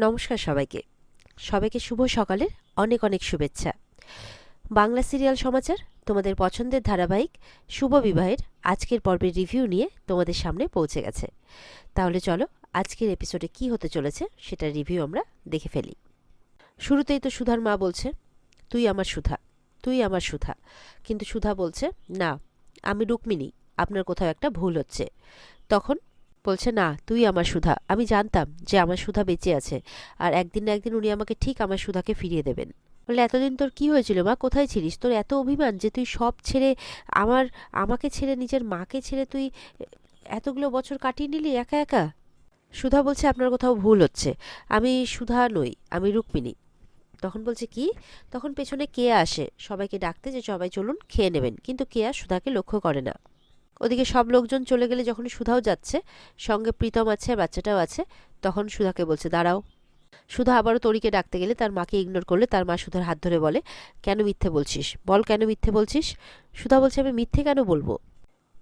নমস্কার সবাইকে। সবাইকে শুভ সকালের অনেক অনেক শুভেচ্ছা। বাংলা সিরিয়াল সমাচার তোমাদের পছন্দের ধারাবাহিক শুভ বিবাহের আজকের পর্বের রিভিউ নিয়ে তোমাদের সামনে পৌঁছে গেছে। তাহলে চলো আজকের এপিসোডে কি হতে চলেছে সেটার রিভিউ আমরা দেখে ফেলি। শুরুতেই তো সুধার মা বলছে, তুই আমার সুধা, তুই আমার সুধা। কিন্তু সুধা বলছে, না আমি রুক্মিণী, আপনার কোথাও একটা ভুল হচ্ছে। তখন বলছে, না তুই আমার সুধা, আমি জানতাম যে আমার সুধা বেঁচে আছে, আর একদিন না একদিন উনি আমাকে ঠিক আমার সুধাকে ফিরিয়ে দেবেন। বলে, এতদিন তোর কি হয়েছিল মা, কোথায় ছিলিস? তোর এত অভিমান যে তুই সব ছেড়ে আমাকে ছেড়ে নিজের মাকে ছেড়ে তুই এতগুলো বছর কাটিয়ে নিলি একা একা। সুধা বলছে, আপনার কোথাও ভুল হচ্ছে, আমি সুধা নই, আমি রুক্মিণী। তখন বলছে, কি? তখন পেছনে কেয়া আসে সবাইকে ডাকতে যে সবাই চলুন খেয়ে নেবেন, কিন্তু কেয়া সুধাকে লক্ষ্য করে না। ওদিকে সব লোকজন চলে গেলে যখন সুধাও যাচ্ছে, সঙ্গে প্রীতম আছে আর বাচ্চাটাও আছে, তখন সুধাকে বলছে, দাঁড়াও। সুধা আবারও তরিকে ডাকতে গেলে তার মাকে ইগনোর করলে তার মা সুধার হাত ধরে বলে, কেন মিথ্যে বলছিস, বল কেন মিথ্যে বলছিস? সুধা বলছে, আমি মিথ্যে কেন বলবো?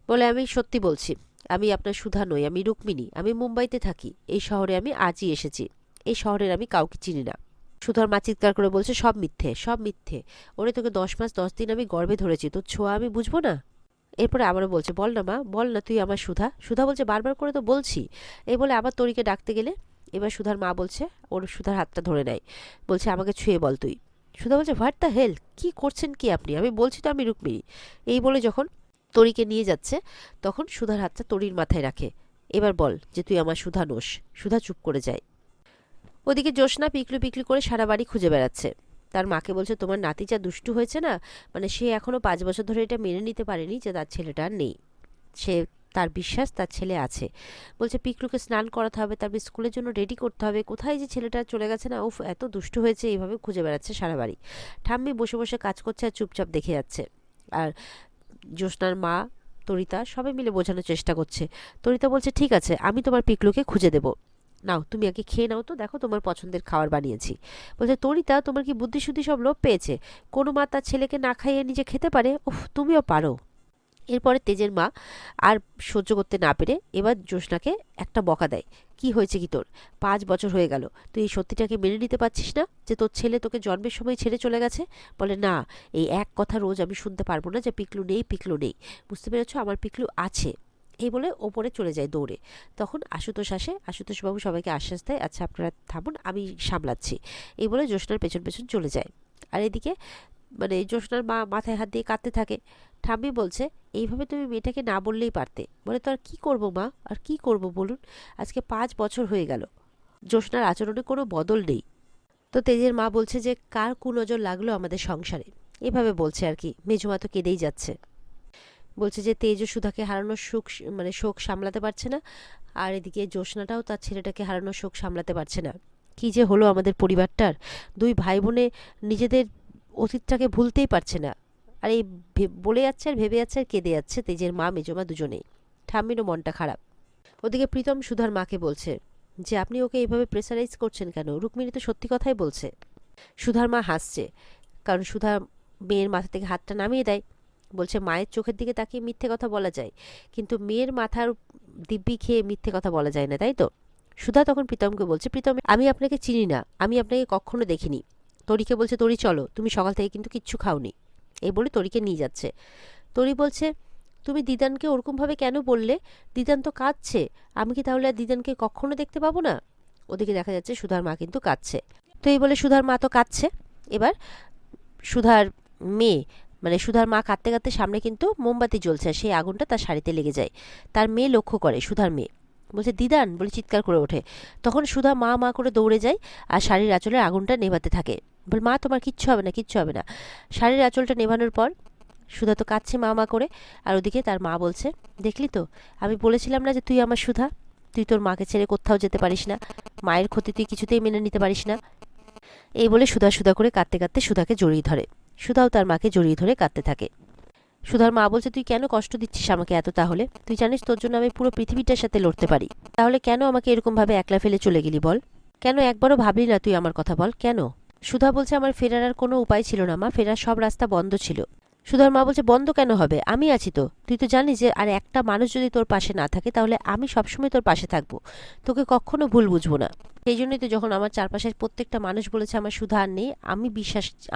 বলে, আমি সত্যি বলছি, আমি আপনার সুধা নই, আমি রুক্মিণী, আমি মুম্বাইতে থাকি, এই শহরে আমি আজই এসেছি, এই শহরের আমি কাউকে চিনি না। সুধার মা চিৎকার করে বলছে, সব মিথ্যে, সব মিথ্যে। ওরে তোকে 10 মাস 10 দিন আমি গর্ভে ধরেছি, তোর ছোঁয়া আমি বুঝবো না? এরপরে আবারও বলছে, বল না মা, বল না তুই আমার সুধা। সুধা বলছে, বারবার করে তো বলছি। এই বলে আবার তরিকে ডাকতে গেলে এবার সুধার মা বলছে, ওর সুধার হাতটা ধরে নেয়, বলছে, আমাকে ছুঁয়ে বল তুই। সুধা বলছে, হোয়াট দ্য হেল, কি করছেন কি আপনি? আমি বলছি তো আমি রুক্মিণী। এই বলে যখন তরিকে নিয়ে যাচ্ছে তখন সুধার হাতটা তরির মাথায় রাখে, এবার বল যে তুই আমার সুধা নোস। সুধা চুপ করে যায়। ওদিকে জ্যোৎস্না পিকলু পিকলু করে সারা বাড়ি খুঁজে বেড়াচ্ছে। তার মাকে বলছে, তোমার নাতি যা দুষ্টু হয়েছে না, মানে সে এখনো 5 বছর ধরে এটা মেনে নিতে পারেনি যে তার ছেলেটা আর নেই। সে তার বিশ্বাস তার ছেলে আছে। বলছে, পিকলুকে স্নান করাতে হবে, তারপর স্কুলের জন্য রেডি করতে হবে, কোথায় যে ছেলেটা চলে গেছে না, উফ এত দুষ্টু হয়েছে। এইভাবে খুঁজে বেড়াচ্ছে সারা বাড়ি। ঠাম্মি বসে বসে কাজ করছে আর চুপচাপ দেখে যাচ্ছে। আর জ্যোৎস্নার মা, তরিতা সবাই মিলে বোঝানোর চেষ্টা করছে। তরিতা বলছে, ঠিক আছে, আমি তোমার পিকলুকে খুঁজে দেবো, নাও তুমি আগে খেয়ে নাও তো, দেখো তোমার পছন্দের খাবার বানিয়েছি। বলছে, তরিতা তোমার কি বুদ্ধি শুদ্ধি সব লোপ পেয়েছে? কোনো মা তার ছেলেকে না খাইয়ে নিজে খেতে পারে? উফ, তুমিও পারো। এরপরে তেজের মা আর সহ্য করতে না পেরে এবার জ্যোৎস্নাকে একটা বকা দেয়, কি হয়েছে কি তোর? 5 বছর হয়ে গেল, তুই এই সত্যিটাকে মেনে নিতে পারছিস না যে তোর ছেলে তোকে জন্মের সময় ছেড়ে চলে গেছে? বলে, না, এই এক কথা রোজ আমি শুনতে পারবো না যে পিকলু নেই, পিকলু নেই। বুঝতে পেরেছো, আমার পিকলু আছে। এই বলে ওপরে চলে যায় দৌড়ে। তখন আশুতোষ আসে, আশুতোষবাবু সবাইকে আশ্বাস দেয়, আচ্ছা আপনারা থামুন, আমি সামলাচ্ছি। এই বলে জ্যোৎস্নার পেছন পেছন চলে যায়। আর এদিকে মানে জ্যোৎস্নার মা মাথায় হাত দিয়ে কাঁদতে থাকে। ঠাম্মি বলছে, এইভাবে তুমি মেয়েটাকে না বললেই পারতে। বলে, তো আর কি করবো মা, আর কি করব বলুন? আজকে 5 বছর হয়ে গেল, জ্যোৎস্নার আচরণে কোনো বদল নেই। তো তেজের মা বলছে যে, কার কুনজর লাগলো আমাদের সংসারে, এভাবে বলছে আর কি। মেজমা তো কেঁদেই যাচ্ছে। বলছে যে তেজ ও সুধাকে হারানোর শোক সামলাতে পারছে না, আর এদিকে জ্যোৎস্নাটাও তার ছেলেটাকে হারানোর শোক সামলাতে পারছে না। কি যে হলো আমাদের পরিবারটার, দুই ভাই বোনে নিজেদের অতীতটাকে ভুলতেই পারছে না। আর এই বলে যাচ্ছে আর ভেবে যাচ্ছে আর কেঁদে যাচ্ছে তেজের মা মেজমা দুজনেই। ঠাম্মিরও মনটা খারাপ। ওদিকে প্রীতম সুধার মাকে বলছে যে, আপনি ওকে এইভাবে প্রেসারাইজ করছেন কেন? রুক্মিণী তো সত্যি কথাই বলছে। সুধার মা হাসছে, কারণ সুধা মেয়ের মাথা থেকে হাতটা নামিয়ে দেয়। বলছে, মায়ের চোখের দিকে তাকিয়ে মিথ্যে কথা বলা যায়, কিন্তু মেয়ের মাথার দিব্যি খেয়ে মিথ্যে কথা বলা যায় না, তাই তো? সুধা তখন প্রীতমকে বলছে, প্রীতম আমি আপনাকে চিনি না, আমি আপনাকে কখনো দেখিনি। তরিকে বলছে, তরি চলো, তুমি সকাল থেকে কিন্তু কিচ্ছু খাওনি। এই বলে তরিকে নিয়ে যাচ্ছে। তরি বলছে, তুমি দিদানকে ওরকমভাবে কেন বললে? দিদান তো কাঁদছে, আমি কি তাহলে আর দিদানকে কখনো দেখতে পাবো না? ওদিকে দেখা যাচ্ছে সুধার মা কিন্তু কাঁদছে। তো এই বলে সুধার মা তো কাঁদছে। এবার সুধার মেয়ে, মানে সুধার মা কাঁদতে কাঁদতে সামনে কিন্তু মোমবাতি জ্বলছে, আর সেই আগুনটা তার শাড়িতে লেগে যায়। তার মেয়ে লক্ষ্য করে, সুধার মেয়ে বলছে, দিদান বলে চিৎকার করে ওঠে। তখন সুধা মা মা করে দৌড়ে যায় আর শাড়ির আঁচলের আগুনটা নেভাতে থাকে। বল, মা তোমার কিচ্ছু হবে না, কিচ্ছু হবে না। শাড়ির আঁচলটা নেভানোর পর সুধা তো কাঁদছে মা মা করে, আর ওদিকে তার মা বলছে, দেখলি তো, আমি বলেছিলাম না যে তুই আমার সুধা, তুই তোর মাকে ছেড়ে কোথাও যেতে পারিস না, মায়ের ক্ষতি তুই কিছুতেই মেনে নিতে পারিস না। এই বলে সুধা সুধা করে কাঁদতে কাঁদতে সুধাকে জড়িয়ে ধরে। সুধাও তার মাকে জড়িয়ে ধরে কাঁদতে থাকে। সুধার মা বলছে, তুই কেন কষ্ট দিচ্ছিস আমাকে এত? তাহলে তুই জানিস তোর জন্য আমি পুরো পৃথিবীটার সাথে লড়তে পারি, তাহলে কেন আমাকে এরকমভাবে একলা ফেলে চলে গেলি বল? কেন একবারও ভাবলি না তুই আমার কথা? বল কেন? সুধা বলছে, আমার ফেরার আর কোনো উপায় ছিল না মা, ফেরার সব রাস্তা বন্ধ ছিল। সুধার মা বলছে বন্ধ কেন হবে, আমি আছি তো, তুই তো জানিস যে আর একটা মানুষ যদি তোর পাশে না থাকে তাহলে আমি সবসময় তোর পাশে থাকবো, তোকে কখনো ভুল বুঝবো না। সেই জন্যই তো যখন আমার চারপাশের প্রত্যেকটা মানুষ বলেছে আমার সুধা আর নেই,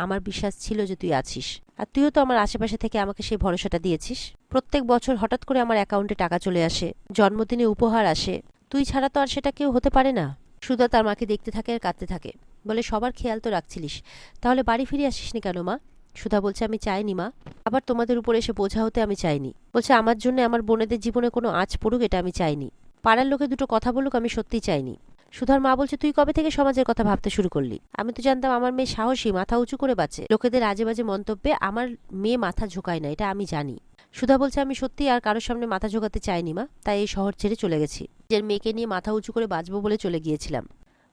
আমার বিশ্বাস ছিল যে তুই আছিস, আর তুইও তো আমার আশেপাশে থেকে আমাকে সেই ভরসাটা দিয়েছিস। প্রত্যেক বছর হঠাৎ করে আমার অ্যাকাউন্টে টাকা চলে আসে, জন্মদিনে উপহার আসে, তুই ছাড়া তো আর সেটা কেউ হতে পারে না। সুধা তার মাকে দেখতে থাকে আর কাঁদতে থাকে, বলে সবার খেয়াল তো রাখছিলিস, তাহলে বাড়ি ফিরে আসিসনি কেন মা? সুধা বলছে আমি চাইনি মা, আবার তোমাদের উপর এসে বোঝা হতে আমি চাইনি। বলছে আমার জন্য আমার বোনেদের জীবনে কোনো আঁচ পড়ুক এটা আমি চাইনি, পাড়ার লোকে দুটো কথা বলুক আমি সত্যিই চাইনি। সুধার মা বলছে তুই কবে থেকে সমাজের কথা ভাবতে শুরু করলি? আমি তো জানতাম আমার মেয়ে সাহসী, মাথা উঁচু করে বাঁচে, লোকেদের আজে বাজে মন্তব্যে আমার মেয়ে মাথা ঝোঁকায় না, এটা আমি জানি। সুধা বলছে আমি সত্যি আর কারোর সামনে মাথা ঝোঁকাতে চাইনি মা, তাই এই শহর ছেড়ে চলে গেছি, নিজের মেয়েকে নিয়ে মাথা উঁচু করে বাঁচবো বলে চলে গিয়েছিলাম।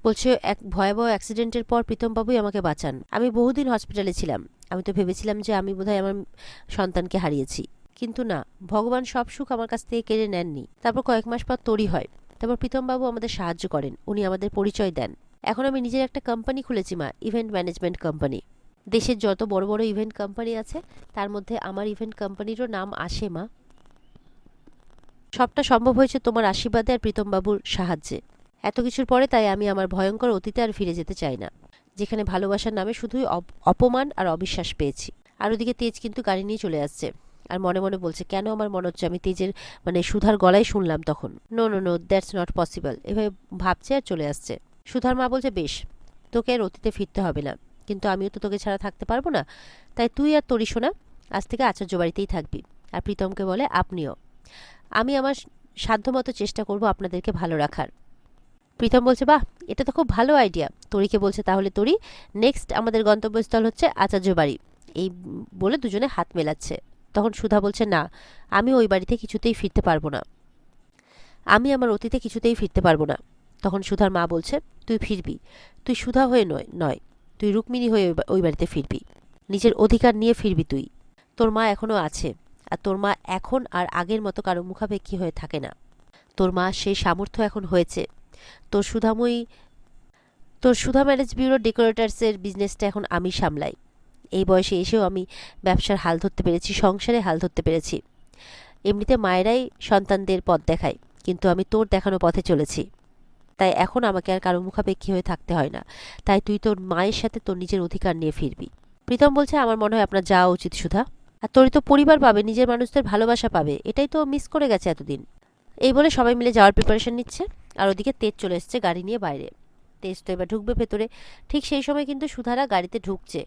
বলছে এক ভয়াবহ অ্যাক্সিডেন্টের পর প্রীতমবাবুই আমাকে বাঁচান, আমি বহুদিন হসপিটালে ছিলাম, আমি তো ভেবেছিলাম যে আমি বোধহয় আমার সন্তানকে হারিয়েছি, কিন্তু না, ভগবান সব সুখ আমার কাছ থেকে কেড়ে নেননি। তারপর কয়েক মাস পর তৈরি হয়, তারপর প্রীতমবাবু আমাদের সাহায্য করেন, উনি আমাদের পরিচয় দেন। এখন আমি নিজের একটা কোম্পানি খুলেছি মা, ইভেন্ট ম্যানেজমেন্ট কোম্পানি। দেশের যত বড় বড় ইভেন্ট কোম্পানি আছে তার মধ্যে আমার ইভেন্ট কোম্পানিরও নাম আসে মা। সবটা সম্ভব হয়েছে তোমার আশীর্বাদে আর প্রীতমবাবুর সাহায্যে। এত কিছুর পরে তাই আমি আমার ভয়ঙ্কর অতীতে আর ফিরে যেতে চাই না, যেখানে ভালোবাসার নামে শুধুই অপমান আর অবিশ্বাস পেয়েছি। আর ওদিকে তেজ কিন্তু গাড়ি নিয়ে চলে আসছে, আর মনে মনে বলছে কেন আমার মনে হচ্ছে আমি তেজের সুধার গলায় শুনলাম তখন। No no no, that's not possible, এভাবে ভাবছে আর চলে আসছে। সুধার মা বলছে বেশ, তোকে আর অতীতে ফিরতে হবে না, কিন্তু আমিও তো তোকে ছাড়া থাকতে পারবো না, তাই তুই আর তোরই শোনা আজ থেকে আচার্য বাড়িতেই থাকবি। আর প্রীতমকে বলে আপনিও। আমি আমার সাধ্যমতো চেষ্টা করব আপনাদেরকে ভালো রাখার। প্রীতম বলছে বাহ, এটা তো খুব ভালো আইডিয়া। তরিকে বলছে তাহলে তরি, নেক্সট আমাদের গন্তব্যস্থল হচ্ছে আচার্য বাড়ি, এই বলে দুজনে হাত মেলাচ্ছে। তখন সুধা বলছে না, আমি ওই বাড়িতে কিছুতেই ফিরতে পারবো না, আমি আমার অতীতে কিছুতেই ফিরতে পারবো না। তখন সুধার মা বলছে তুই ফিরবি, তুই সুধা হয়ে নয়, তুই রুক্মিণী হয়ে ওই বাড়িতে ফিরবি, নিজের অধিকার নিয়ে ফিরবি তুই। তোর মা এখনো আছে, আর তোর মা এখন আর আগের মতো কারো মুখাপেক্ষী হয়ে থাকে না, তোর মা সেই সামর্থ্য এখন হয়েছে। তোর সুধা ম্যারেজ ব্যুরো ডেকোরেটার্সের বিজনেসটা এখন আমি সামলাই। এই বয়সে এসেও আমি ব্যবসার হাল ধরতে পেরেছি, সংসারে হাল ধরতে পেরেছি। এমনিতে মায়েরাই সন্তানদের পথ দেখায়, কিন্তু আমি তোর দেখানো পথে চলেছি, তাই এখন আমাকে আর কারো মুখাপেক্ষী হয়ে থাকতে হয় না। তাই তুই তোর মায়ের সাথে তোর নিজের অধিকার নিয়ে ফিরবি। প্রীতম বলছে আমার মনে হয় আপনার যাওয়া উচিত সুধা, আর তোরই তো পরিবার পাবে, নিজের মানুষদের ভালোবাসা পাবে, এটাই তো মিস করে গেছে এতদিন। এই বলে সবাই মিলে যাওয়ার প্রিপারেশন নিচ্ছে, আর ওদিকে তেজ চলে এসছে গাড়ি নিয়ে বাইরে। তেজ তো এবার ঢুকবে ভেতরে, ঠিক সেই সময় কিন্তু সুধারা গাড়িতে ঢুকছে,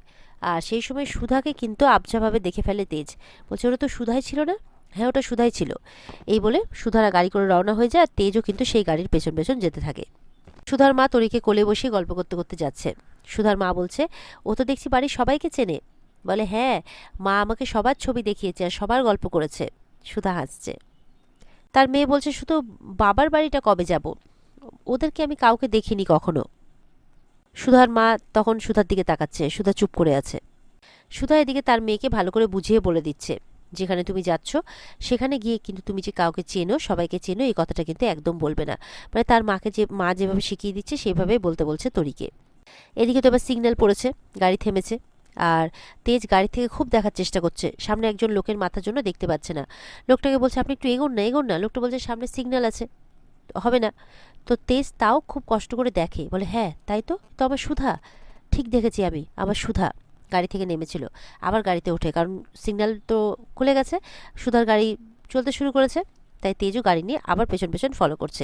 আর সেই সময় সুধাকে কিন্তু আবঝাভাবে দেখে ফেলে তেজ। বলছে ওটা তো সুধাই ছিল না? হ্যাঁ ওটা সুধাই ছিল। এই বলে সুধারা গাড়ি করে রওনা হয়ে যায়, আর তেজও কিন্তু সেই গাড়ির পেছন পেছন যেতে থাকে। সুধার মা তরিকে কোলে বসিয়ে গল্প করতে করতে যাচ্ছে। সুধার মা বলছে ও তো দেখছি বাড়ির সবাইকে চেনে। বলে হ্যাঁ, মা আমাকে সবার ছবি দেখিয়েছে আর সবার গল্প করেছে। সুধা হাসছে। তার মেয়ে বলছে শুধু বাবার বাড়িটা কবে যাব, ওদেরকে আমি কাউকে দেখিনি কখনো। সুধার মা তখন সুধার দিকে তাকাচ্ছে, সুধা চুপ করে আছে। সুধা এদিকে তার মেয়েকে ভালো করে বুঝিয়ে বলে দিচ্ছে যেখানে তুমি যাচ্ছ সেখানে গিয়ে কিন্তু তুমি যে কাউকে চেনো, সবাইকে চেনো, এই কথাটা কিন্তু একদম বলবে না। তার মাকে মা যেভাবে শিখিয়ে দিচ্ছে সেভাবে বলতে বলছে তরিকে। এদিকে তো এবার সিগন্যাল পড়েছে, গাড়ি থেমেছে, আর তেজ গাড়ি থেকে খুব দেখার চেষ্টা করছে, সামনে একজন লোকের মাথার জন্য দেখতে পাচ্ছে না। লোকটাকে বলছে আপনি একটু এগোন না এগোন না, লোকটা বলছে সামনে সিগন্যাল আছে, হবে না। তো তেজ তাও খুব কষ্ট করে দেখে, বলে হ্যাঁ তাই তো, তো আমার সুধা, ঠিক দেখেছি আমি, আমার সুধা। গাড়ি থেকে নেমেছিল, আবার গাড়িতে ওঠে, কারণ সিগন্যাল তো খুলে গেছে, সুধার গাড়ি চলতে শুরু করেছে, তাই তেজও গাড়ি নিয়ে আবার পেছন পেছন ফলো করছে।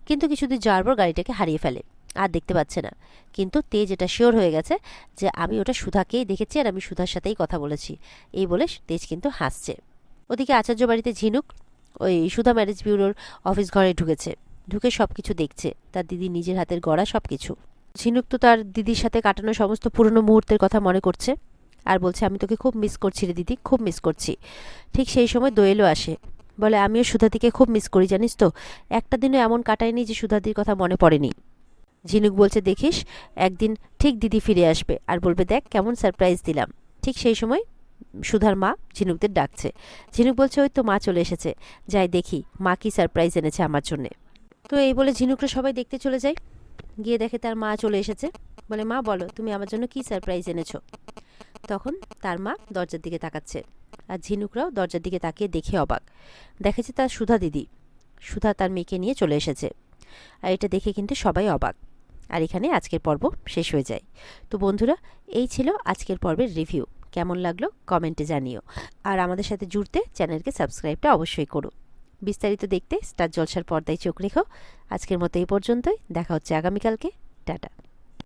কিন্তু কিছুদিন যাওয়ার পর গাড়িটাকে হারিয়ে ফেলে, আর দেখতে পাচ্ছে না। কিন্তু তেজ এটা শিওর হয়ে গেছে যে আমি ওটা সুধাকেই দেখেছি আর আমি সুধার সাথেই কথা বলেছি। এই বলে তেজ কিন্তু হাসছে। ওদিকে আচার্য বাড়িতে ঝিনুক ওই সুধা ম্যারেজ ব্যুরোর অফিস ঘরে ঢুকেছে, ঢুকে সব কিছু দেখছে, তার দিদি নিজের হাতের গড়া সব কিছু। ঝিনুক তো তার দিদির সাথে কাটানো সমস্ত পুরনো মুহূর্তের কথা মনে করছে, আর বলছে আমি তোকে খুব মিস করছি রে দিদি, খুব মিস করছি। ঠিক সেই সময় দোয়েলও আসে, বলে আমিও সুধাদিকে খুব মিস করি জানিস তো, একটা দিনও এমন কাটায়নি যে সুধাদির কথা মনে পড়েনি। ঝিনুক বলছে দেখিস একদিন ঠিক দিদি ফিরে আসবে আর বলবে দেখ কেমন সারপ্রাইজ দিলাম। ঠিক সেই সময় সুধার মা ঝিনুকদের ডাকছে। ঝিনুক বলছে ওই তো মা চলে এসেছে, যাই দেখি মা কি সারপ্রাইজ এনেছে আমার জন্যে। তো এই বলে ঝিনুকরা সবাই দেখতে চলে যায়, গিয়ে দেখে তার মা চলে এসেছে। বলে মা বলো তুমি আমার জন্য কি সারপ্রাইজ এনেছো? তখন তার মা দরজার দিকে তাকাচ্ছে, আর ঝিনুকরাও দরজার দিকে তাকিয়ে দেখে অবাক। দেখেছে তার সুধা দিদি, সুধা তার মেয়েকে নিয়ে চলে এসেছে। আর এটা দেখে কিন্তু সবাই অবাক। আর এখানে আজকের পর্ব শেষ হয়ে যায়। তো বন্ধুরা, এই ছিল আজকের পর্বের রিভিউ। কেমন লাগলো কমেন্টে জানিও। আর আমাদের সাথে জুড়তে চ্যানেলকে সাবস্ক্রাইবটা অবশ্যই করো। বিস্তারিত দেখতে স্টার জলসার পর্দায় চোখ রেখো। আজকের মতো এই পর্যন্তই, দেখা হচ্ছে আগামীকালকে। টাটা।